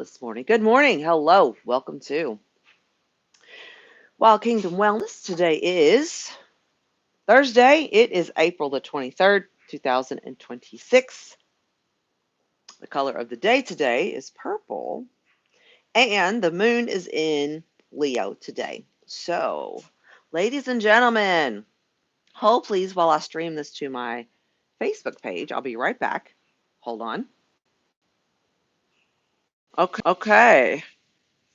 this morning. Good morning. Hello. Welcome to Wild Kingdom Wellness. Today is Thursday. It is April the 23rd, 2026. The color of the day today is purple, and the moon is in Leo today. So, ladies and gentlemen, hold please while I stream this to my Facebook page. I'll be right back. Hold on. Okay.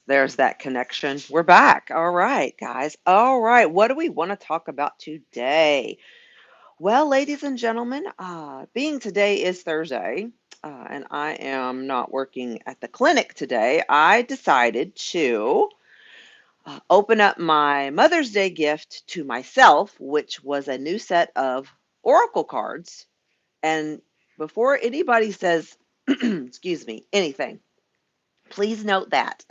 There's that connection. We're back. All right, guys. All right. What do we want to talk about today? Well, ladies and gentlemen, being today is Thursday, and I am not working at the clinic today, I decided to open up my Mother's Day gift to myself, which was a new set of oracle cards. And before anybody says, excuse me, anything, please note that,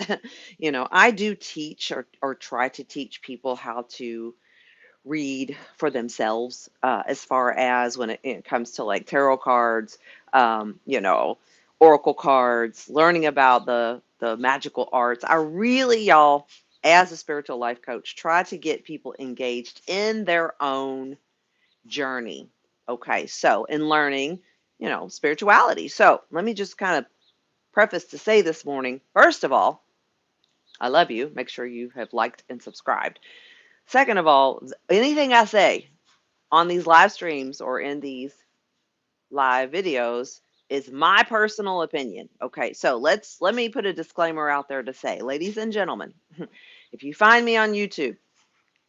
I do teach or try to teach people how to read for themselves, as far as when it comes to like tarot cards, oracle cards, learning about the magical arts. I really, y'all, as a spiritual life coach, try to get people engaged in their own journey. Okay, so in learning, spirituality. So let me just kind of preface to say this morning, first of all, I love you. Make sure you have liked and subscribed. Second of all, anything I say on these live streams or in these live videos is my personal opinion. Okay, so let me put a disclaimer out there to say, ladies and gentlemen, if you find me on YouTube,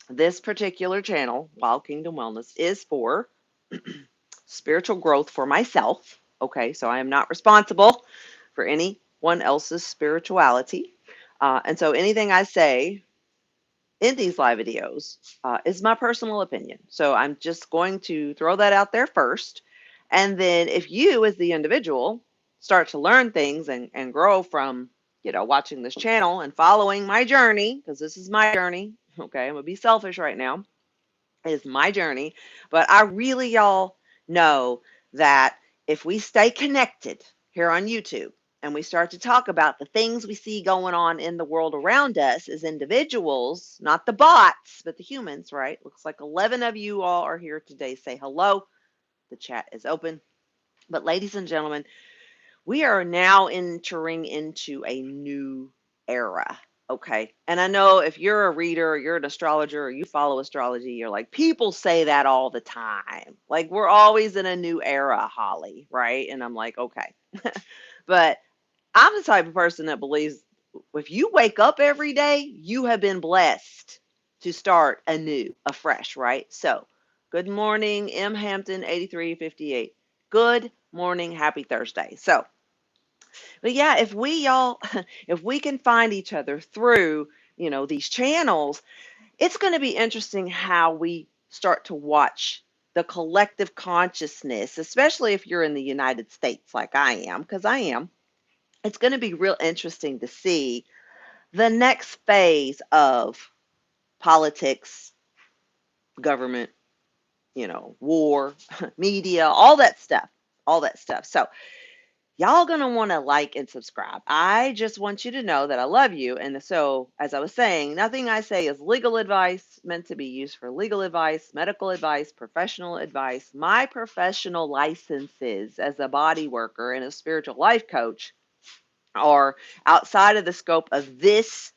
this particular channel, Wild Kingdom Wellness, is for spiritual growth for myself. Okay, so I am not responsible for anyone else's spirituality. And so anything I say in these live videos is my personal opinion. So I'm just going to throw that out there first. And then if you, as the individual, start to learn things and grow from, watching this channel and following my journey, because this is my journey, okay, I'm going to be selfish right now, it is my journey. But I really, y'all, know that if we stay connected here on YouTube and we start to talk about the things we see going on in the world around us as individuals, not the bots, but the humans, right? Looks like 11 of you all are here today. Say hello. The chat is open. But, ladies and gentlemen, we are now entering into a new era. Okay. And I know if you're a reader, or you're an astrologer, or you follow astrology, you're like, people say that all the time. Like, we're always in a new era, Holly, right? And I'm like, okay. But I'm the type of person that believes if you wake up every day, you have been blessed to start anew, afresh, right? So, good morning, M. Hampton, 8358. Good morning, happy Thursday. So, but yeah, if we y'all, if we can find each other through, these channels, it's going to be interesting how we start to watch the collective consciousness, especially if you're in the United States like I am, because I am. It's going to be real interesting to see the next phase of politics, government, war, media, all that stuff, all that stuff. So, y'all gonna want to like and subscribe. I just want you to know that I love you. And so, as I was saying, nothing I say is legal advice, meant to be used for legal advice, medical advice, professional advice. My professional licenses as a body worker and a spiritual life coach are outside of the scope of this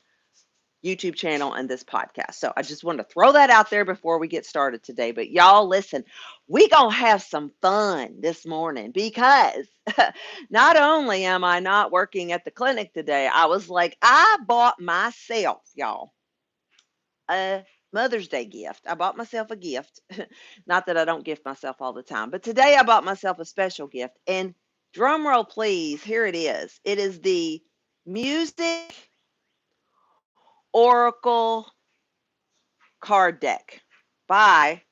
YouTube channel and this podcast. So I just wanted to throw that out there before we get started today. But y'all listen, we gonna have some fun this morning because not only am I not working at the clinic today, I was like, I bought myself, y'all, a Mother's Day gift. I bought myself a gift. Not that I don't gift myself all the time, but today I bought myself a special gift. And drum roll, please, here it is. It is the Music Oracle card deck by,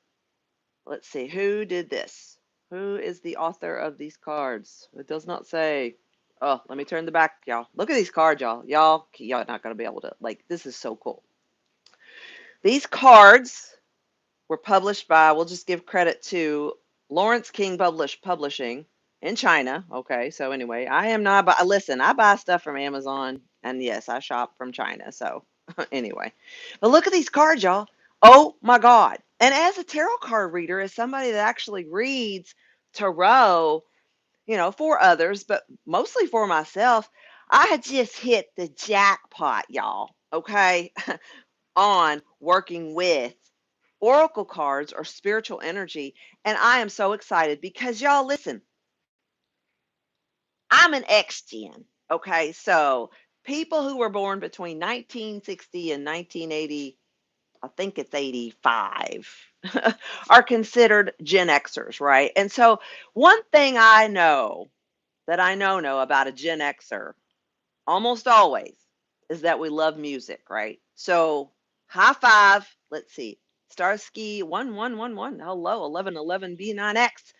let's see, who did this? Who is the author of these cards? It does not say. Oh, let me turn the back, y'all. Look at these cards, y'all. Y'all not going to be able to, like, this is so cool. These cards were published by, we'll just give credit to Lawrence King Publishing. in China. Okay, so anyway, I am not. But listen, I buy stuff from Amazon, and yes, I shop from China. So anyway, but look at these cards, y'all. Oh my God! And as a tarot card reader, as somebody that actually reads tarot, for others, but mostly for myself, I had just hit the jackpot, y'all. Okay, on working with oracle cards or spiritual energy, and I am so excited because y'all listen. I'm an X Gen. Okay. So people who were born between 1960 and 1980, I think it's 85, are considered Gen Xers, right? And so one thing I know that I know about a Gen Xer almost always is that we love music, right? So high five. Let's see. Starsky 1111. Hello, 1111 B9X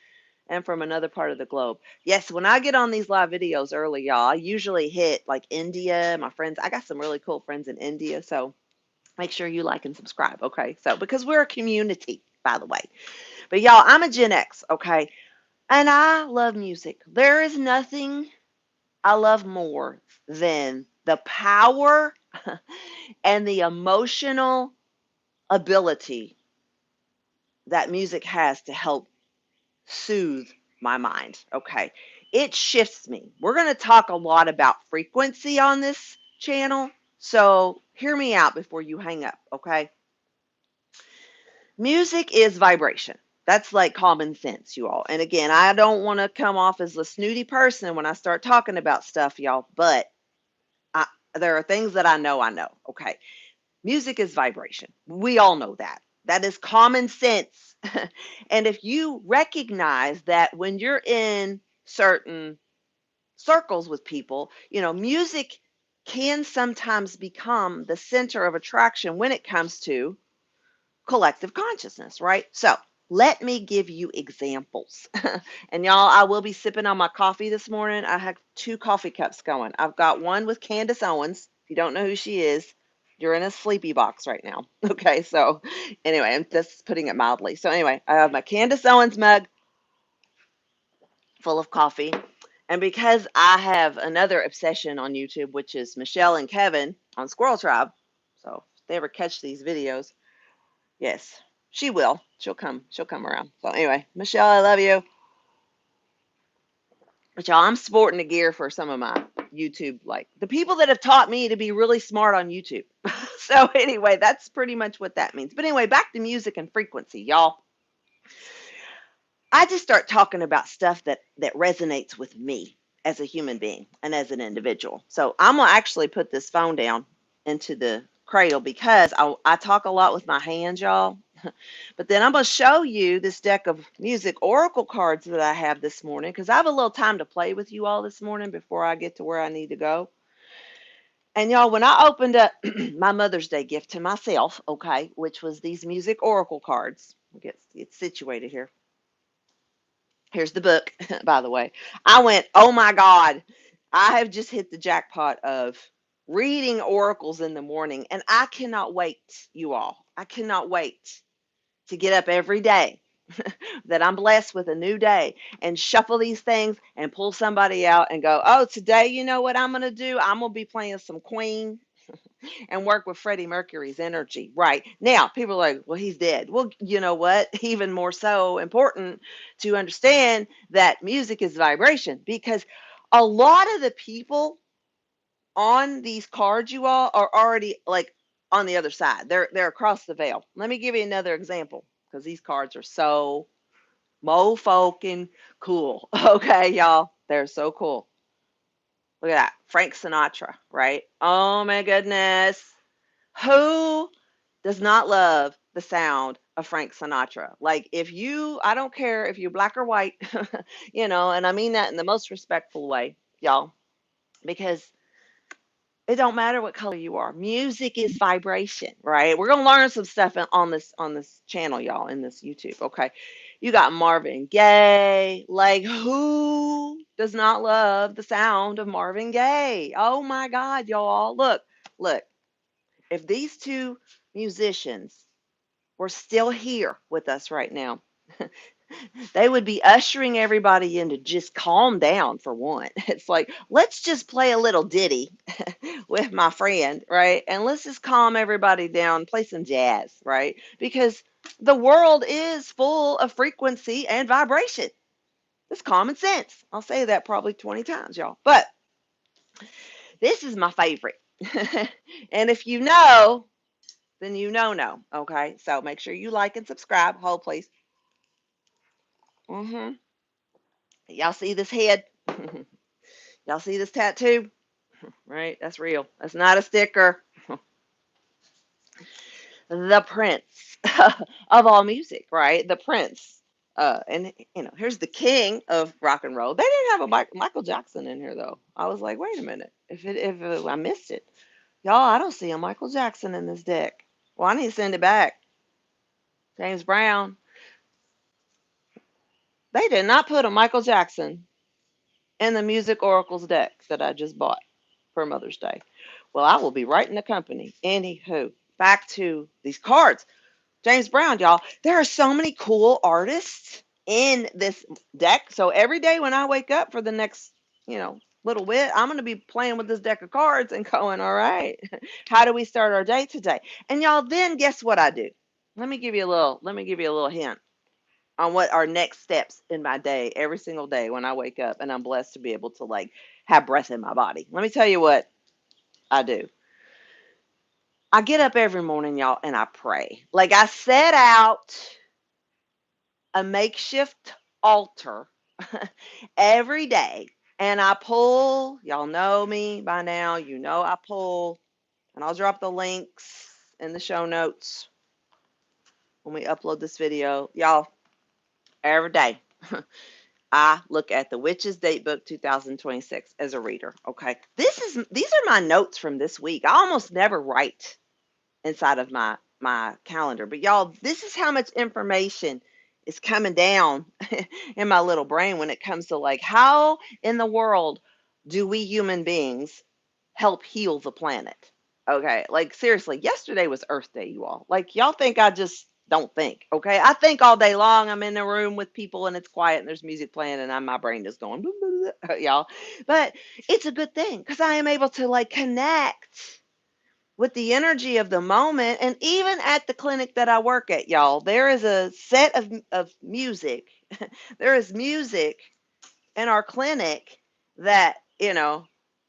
and from another part of the globe. Yes, when I get on these live videos early, y'all, I usually hit like India. My friends, I got some really cool friends in India. So make sure you like and subscribe. Okay. So, because we're a community, by the way. But y'all, I'm a Gen X. Okay. And I love music. There is nothing I love more than the power and the emotional ability that music has to help soothe my mind. Okay. It shifts me. We're going to talk a lot about frequency on this channel. So hear me out before you hang up. Okay. Music is vibration. That's like common sense, you all. And again, I don't want to come off as a snooty person when I start talking about stuff, y'all, but I, there are things that I know. Okay. Music is vibration. We all know that. That is common sense. And if you recognize that when you're in certain circles with people, music can sometimes become the center of attraction when it comes to collective consciousness, right? So let me give you examples. And y'all, I will be sipping on my coffee this morning. I have two coffee cups going. I've got one with Candace Owens. If you don't know who she is, you're in a sleepy box right now. Okay, so anyway, I'm just putting it mildly. So anyway, I have my Candace Owens mug full of coffee. And because I have another obsession on YouTube, which is Michelle and Kevin on Squirrel Tribe. So if they ever catch these videos, yes, she will. She'll come. She'll come around. So anyway, Michelle, I love you. But y'all, I'm sporting the gear for some of my YouTube, like the people that have taught me to be really smart on YouTube. So anyway, that's pretty much what that means. But anyway, back to music and frequency, y'all. I just start talking about stuff that resonates with me as a human being and as an individual. So I'm gonna actually put this phone down into the cradle because I talk a lot with my hands, y'all. But then I'm going to show you this deck of music oracle cards that I have this morning because I have a little time to play with you all this morning before I get to where I need to go. And y'all, when I opened up my Mother's Day gift to myself, okay, which was these music oracle cards, get situated here. Here's the book, by the way. I went, oh my God, I have just hit the jackpot of reading oracles in the morning. And I cannot wait, you all. I cannot wait to get up every day that I'm blessed with a new day and shuffle these things and pull somebody out and go, oh, today, you know what I'm going to do? I'm going to be playing some Queen and work with Freddie Mercury's energy. Right. Now, people are like, well, he's dead. Well, you know what? Even more so important to understand that music is vibration because a lot of the people on these cards, you all, are already like on the other side. They're across the veil. Let me give you another example because these cards are so mo-fucking cool. Okay, y'all. They're so cool. Look at that. Frank Sinatra, right? Oh my goodness. Who does not love the sound of Frank Sinatra? Like, I don't care if you're black or white, and I mean that in the most respectful way, y'all, because it don't matter what color you are. Music is vibration, right? We're gonna learn some stuff on this channel, y'all, in this YouTube. Okay. You got Marvin Gaye. Like, who does not love the sound of Marvin Gaye? Oh my God, y'all. Look. If these two musicians were still here with us right now, They would be ushering everybody in to just calm down for one. It's like, let's just play a little ditty with my friend, right? And let's just calm everybody down, play some jazz, right? Because the world is full of frequency and vibration. It's common sense. I'll say that probably 20 times, y'all. But this is my favorite. And if you know, then you know. Okay. So make sure you like and subscribe. Hold, please. Hmm. Y'all see this head? Y'all see this tattoo? Right? That's real. That's not a sticker. The Prince of all music, right? The Prince. And here's the king of rock and roll. They didn't have a Michael Jackson in here though. I was like, wait a minute, if I missed it, y'all, I don't see a Michael Jackson in this deck. Well, I need to send it back. James Brown. They did not put a Michael Jackson in the Music Oracles deck that I just bought for Mother's Day. Well, I will be right in the company. Anywho, back to these cards. James Brown, y'all. There are so many cool artists in this deck. So every day when I wake up for the next, little bit, I'm going to be playing with this deck of cards and going, all right, how do we start our day today? And y'all, then guess what I do? Let me give you a little hint on what our next steps in my day every single day when I wake up and I'm blessed to be able to like have breath in my body. Let me tell you what I do. I get up every morning, y'all, and I pray. Like I set out a makeshift altar every day. And I pull, y'all know me by now, I pull, and I'll drop the links in the show notes when we upload this video. Y'all, every day, I look at the Witch's Datebook 2026 as a reader. Okay. These are my notes from this week. I almost never write inside of my calendar. But y'all, this is how much information is coming down in my little brain when it comes to like how in the world do we human beings help heal the planet? Okay, like seriously, yesterday was Earth Day, you all. Like y'all think I just don't think, okay? I think all day long. I'm in a room with people and it's quiet and there's music playing and my brain is going, blah, blah, blah, y'all. But it's a good thing because I am able to like connect with the energy of the moment. And even at the clinic that I work at, y'all, there is a set of music. There is music in our clinic that, it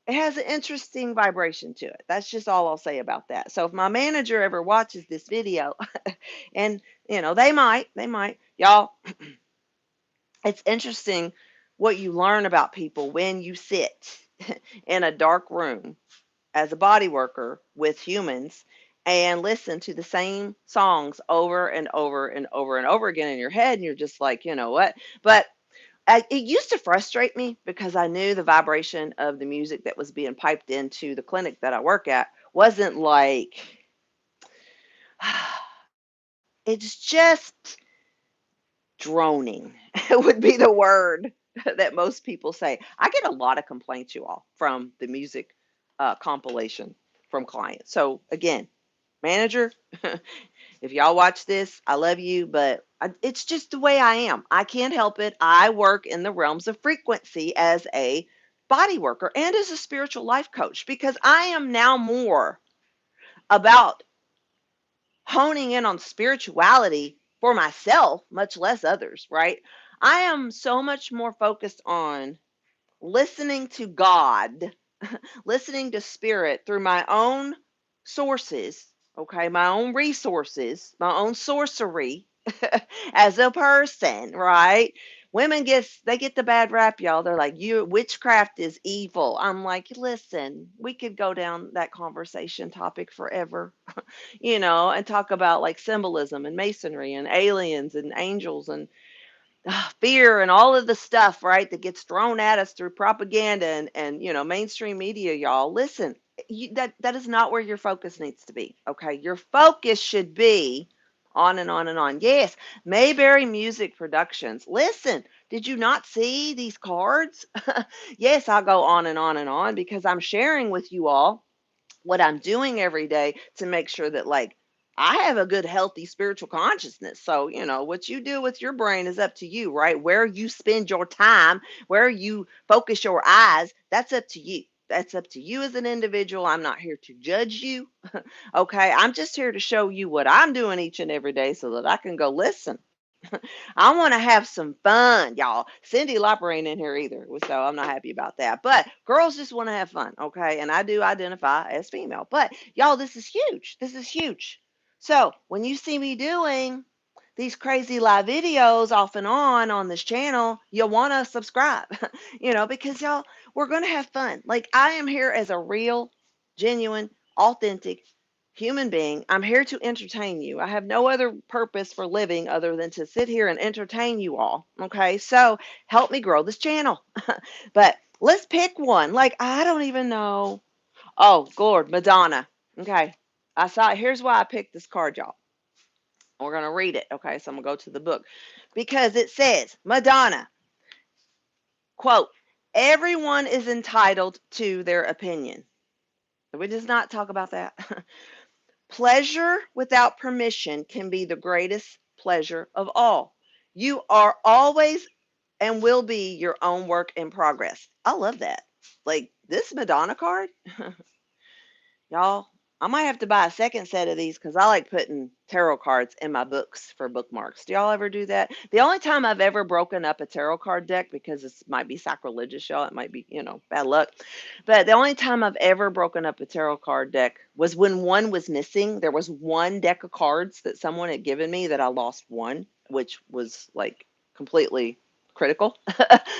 has an interesting vibration to it. That's just all I'll say about that. So if my manager ever watches this video, and, they might, y'all, it's interesting what you learn about people when you sit in a dark room as a body worker with humans and listen to the same songs over and over and over and over again in your head. And you're just like, you know what? But it used to frustrate me because I knew the vibration of the music that was being piped into the clinic that I work at wasn't like, it's just droning would be the word that most people say. I get a lot of complaints, you all, from the music compilation from clients. So again, manager, if y'all watch this, I love you, but it's just the way I am. I can't help it. I work in the realms of frequency as a body worker and as a spiritual life coach because I am now more about honing in on spirituality for myself, much less others, right? I am so much more focused on listening to God, listening to spirit through my own sources, okay, my own resources, my own sorcery as a person, right? Women get the bad rap, y'all. They're like, you witchcraft is evil. I'm like, listen, we could go down that conversation topic forever, and talk about like symbolism and masonry and aliens and angels and fear and all of the stuff, right, that gets thrown at us through propaganda and mainstream media, y'all. Listen, that is not where your focus needs to be, okay? Your focus should be on and on and on. Yes, Mayberry Music Productions. Listen, did you not see these cards? Yes, I'll go on and on and on because I'm sharing with you all what I'm doing every day to make sure that like I have a good, healthy spiritual consciousness. So, what you do with your brain is up to you, right? Where you spend your time, where you focus your eyes, that's up to you. That's up to you as an individual. I'm not here to judge you. Okay. I'm just here to show you what I'm doing each and every day so that I can go listen. I want to have some fun, y'all. Cindy Lauper ain't in here either, so I'm not happy about that. But girls just want to have fun, okay? And I do identify as female. But y'all, this is huge. This is huge. So when you see me doing these crazy live videos off and on this channel, you'll want to subscribe, because y'all, we're going to have fun. Like, I am here as a real, genuine, authentic human being. I'm here to entertain you. I have no other purpose for living other than to sit here and entertain you all. Okay. So help me grow this channel. But let's pick one. Like, I don't even know. Oh, Lord, Madonna. Okay. Here's why I picked this card, y'all. We're going to read it. Okay. So I'm going to go to the book because it says, Madonna, quote, everyone is entitled to their opinion. Did we just not talk about that? Pleasure without permission can be the greatest pleasure of all. You are always and will be your own work in progress. I love that. Like this Madonna card, y'all, I might have to buy a second set of these because I like putting tarot cards in my books for bookmarks. Do y'all ever do that? The only time I've ever broken up a tarot card deck, because it might be sacrilegious, y'all, it might be, bad luck. But the only time I've ever broken up a tarot card deck was when one was missing. There was one deck of cards that someone had given me that I lost one, which was like completely critical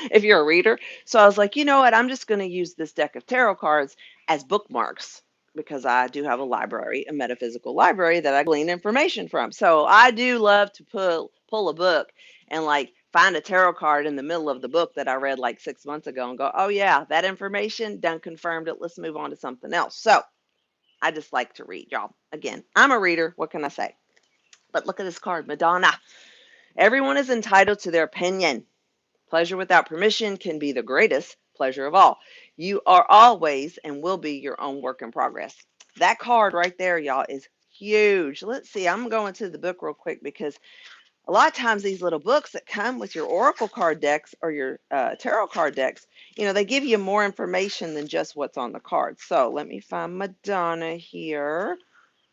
if you're a reader. So I was like, you know what? I'm just going to use this deck of tarot cards as bookmarks because I do have a library, a metaphysical library that I glean information from. So I do love to pull a book and like find a tarot card in the middle of the book that I read like 6 months ago and go, oh yeah, that information done confirmed it. Let's move on to something else. So I just like to read, y'all. Again, I'm a reader. What can I say? But look at this card, Madonna. Everyone is entitled to their opinion. Pleasure without permission can be the greatest pleasure of all. You are always and will be your own work in progress. That card right there, y'all, is huge. Let's see. I'm going to the book real quick because a lot of times these little books that come with your oracle card decks or your tarot card decks, they give you more information than just what's on the card. So let me find Madonna here.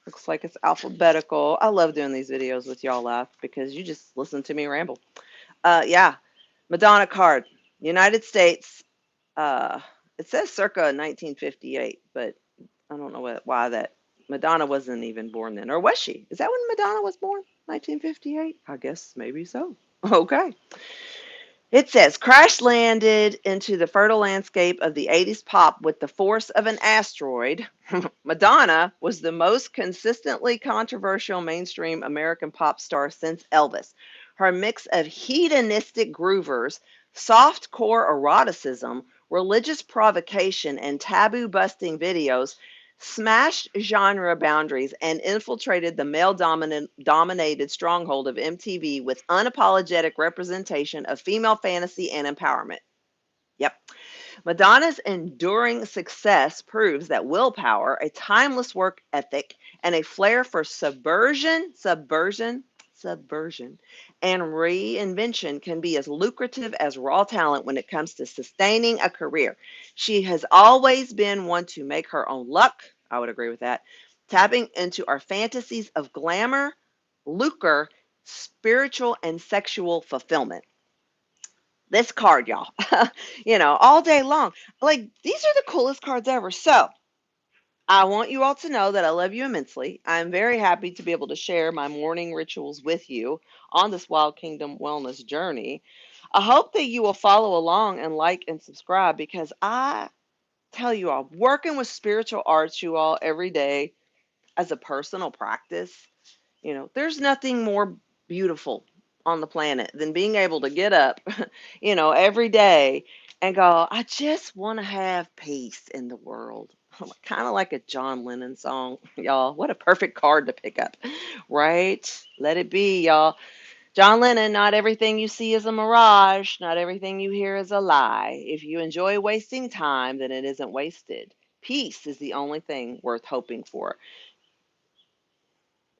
Looks like it's alphabetical. I love doing these videos with y'all live because you just listen to me ramble. Yeah, Madonna card, United States. Uh, it says circa 1958, but I don't know why that Madonna wasn't even born then, or was she? Is that when Madonna was born? 1958? I guess maybe so. Okay. It says crash landed into the fertile landscape of the 80s pop with the force of an asteroid. Madonna was the most consistently controversial mainstream American pop star since Elvis. Her mix of hedonistic groovers, soft core eroticism, religious provocation, and taboo busting videos smashed genre boundaries and infiltrated the male dominated stronghold of MTV with unapologetic representation of female fantasy and empowerment. Yep. Madonna's enduring success proves that willpower, a timeless work ethic, and a flair for subversion, and reinvention can be as lucrative as raw talent when it comes to sustaining a career. She has always been one to make her own luck. I would agree with that. Tapping into our fantasies of glamour, lucre, spiritual, and sexual fulfillment. This card, y'all, all day long. Like, these are the coolest cards ever. So, I want you all to know that I love you immensely. I'm very happy to be able to share my morning rituals with you on this Wild Kingdom wellness journey. I hope that you will follow along and like and subscribe because I tell you all, working with spiritual arts, you all, every day as a personal practice, there's nothing more beautiful on the planet than being able to get up, every day and go, I just want to have peace in the world. Kind of like a John Lennon song, y'all. What a perfect card to pick up, right? Let it be, y'all. John Lennon, not everything you see is a mirage. Not everything you hear is a lie. If you enjoy wasting time, then it isn't wasted. Peace is the only thing worth hoping for.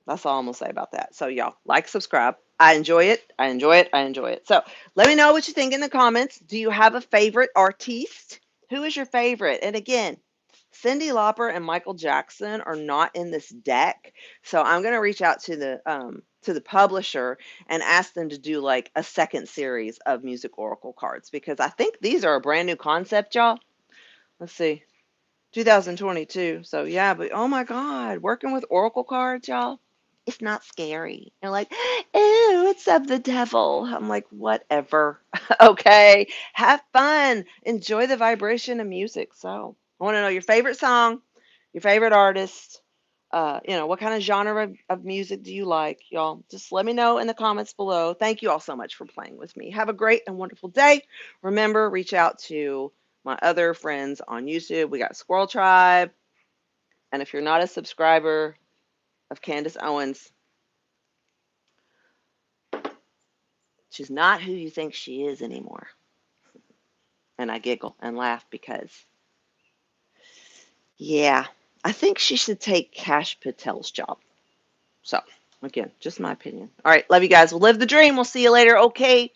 That's all I'm going to say about that. So, y'all, like, subscribe. I enjoy it. I enjoy it. I enjoy it. So, let me know what you think in the comments. Do you have a favorite artiste? Who is your favorite? And again, Cyndi Lauper and Michael Jackson are not in this deck. So, I'm going to reach out to the publisher and ask them to do like a second series of music oracle cards because I think these are a brand new concept, y'all. Let's see. 2022. So yeah, but oh my God, working with oracle cards, y'all, it's not scary. They're like, ew, it's of the devil. I'm like, whatever. Okay, have fun. Enjoy the vibration of music. So I want to know your favorite song, your favorite artist. What kind of genre of music do you like, y'all? Just let me know in the comments below. Thank you all so much for playing with me. Have a great and wonderful day. Remember, reach out to my other friends on YouTube. We got Squirrel Tribe. And if you're not a subscriber of Candace Owens, she's not who you think she is anymore. And I giggle and laugh because, yeah, I think she should take Cash Patel's job. So, again, just my opinion. All right, love you guys. We'll live the dream. We'll see you later. Okay.